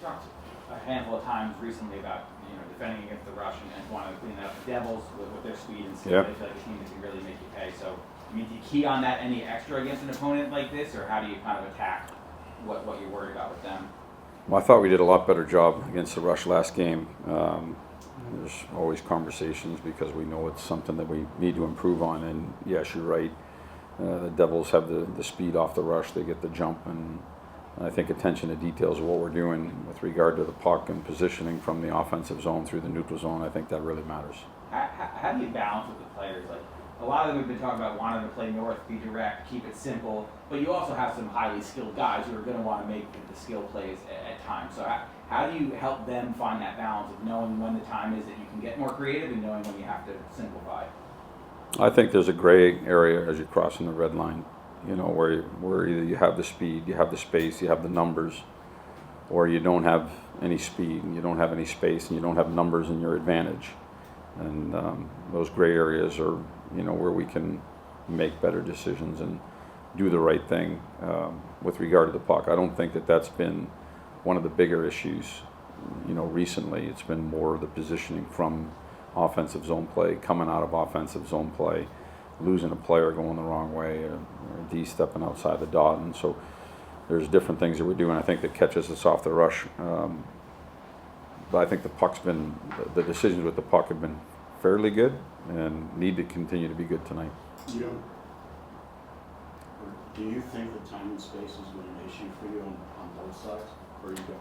talked a handful of times recently about defending against the rush and wanting to clean that up. The Devils with their speed and skill, they feel like a team that can really make you pay. So, do you key on that any extra against an opponent like this, or how do you kind of attack what you're worried about with them? Well, I thought we did a lot better job against the rush last game. There's always conversations because we know it's something that we need to improve on. And yes, you're right. The Devils have the speed off the rush. They get the jump, and I think attention to details of what we're doing with regard to the puck and positioning from the offensive zone through the neutral zone, I think that really matters. How do you balance with the players? Like, a lot of them have been talking about wanting to play north, be direct, keep it simple, but you also have some highly skilled guys who are going to want to make the skill plays at times. So how do you help them find that balance of knowing when the time is that you can get more creative and knowing when you have to simplify? I think there's a gray area as you're crossing the red line, where either you have the speed, you have the space, you have the numbers, or you don't have any speed and you don't have any space and you don't have numbers in your advantage. And those gray areas are, where we can make better decisions and do the right thing with regard to the puck. I don't think that that's been one of the bigger issues, recently. It's been more the positioning from offensive zone play, coming out of offensive zone play, losing a player going the wrong way, or D stepping outside the dot. And so there's different things that we're doing, I think, that catches us off the rush. But I think the decisions with the puck have been fairly good and need to continue to be good tonight. Do you think that time and space has been an issue for you on both sides, or you don't think?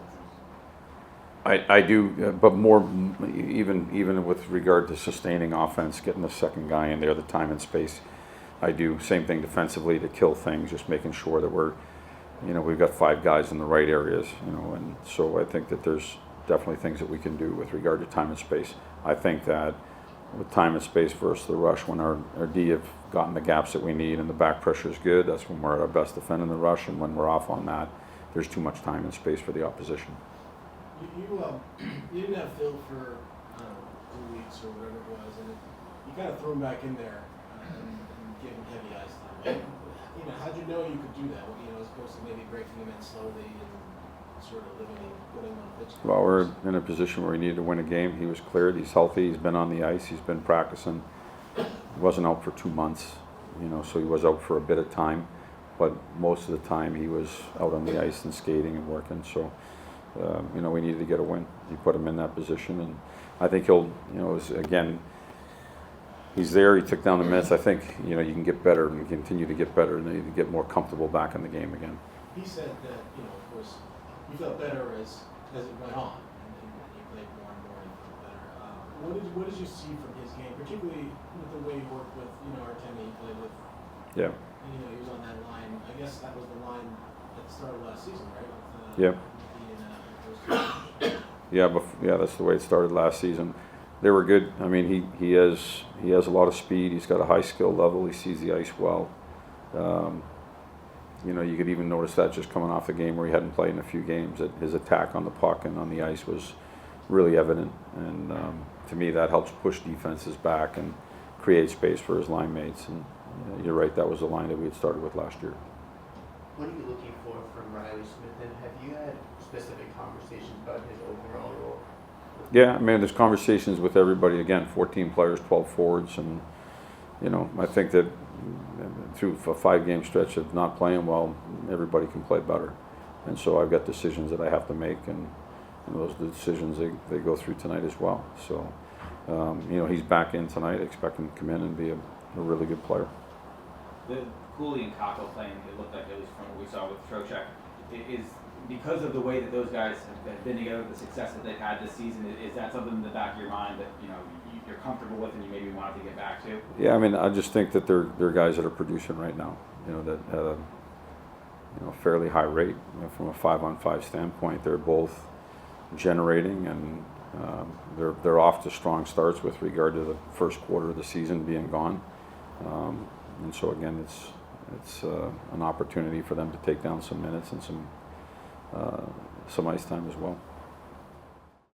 I do, but more even with regard to sustaining offense, getting the second guy in there, the time and space, I do. Same thing defensively to kill things, just making sure that we've got 5 guys in the right areas, and so I think that there's definitely things that we can do with regard to time and space. I think that with time and space versus the rush, when our D have gotten the gaps that we need and the back pressure is good, that's when we're at our best defending the rush, and when we're off on that, there's too much time and space for the opposition. You didn't have Phil for 2 weeks or whatever it was, and you kind of threw him back in there and gave him heavy ice time. How'd you know you could do that? As opposed to maybe breaking him in slowly and sort of putting him on pitch. Well, we're in a position where we needed to win a game. He was cleared. He's healthy. He's been on the ice. He's been practicing. He wasn't out for 2 months, so he was out for a bit of time, but most of the time he was out on the ice and skating and working. So. We needed to get a win. You put him in that position, and I think he'll, again, he's there. He took down the minutes. I think, you can get better and continue to get better, and then you get more comfortable back in the game again. He said that, of course, you felt better as it went on, and you played more and more and you felt better. What did you see from his game, particularly with the way he worked with, Artemi, he played with? Yeah. He was on that line. I guess that was the line at the start of last season, right? Yeah. Yeah, that's the way it started last season. They were good. I mean, he has a lot of speed. He's got a high skill level. He sees the ice well. You could even notice that just coming off the game where he hadn't played in a few games, that his attack on the puck and on the ice was really evident. And to me, that helps push defenses back and create space for his line mates. And you're right, that was the line that we had started with last year. What are you looking for from Riley Smith, and have you had specific conversations about his overall role? Yeah, I mean, there's conversations with everybody. Again, 14 players, 12 forwards, and I think that through a 5-game stretch of not playing well, everybody can play better. And so I've got decisions that I have to make, and those decisions they go through tonight as well. So he's back in tonight. I expect him to come in and be a really good player. The Cooley and Kako playing, it looked like, at least from what we saw with Trocheck, is because of the way that those guys have been together, the success that they've had this season, is that something in the back of your mind that you're comfortable with and you maybe wanted to get back to? Yeah, I mean, I just think that they're guys that are producing right now. That at a fairly high rate. From a 5-on-5 standpoint, they're both generating, and they're off to strong starts with regard to the first quarter of the season being gone. And so again, it's an opportunity for them to take down some minutes and some ice time as well.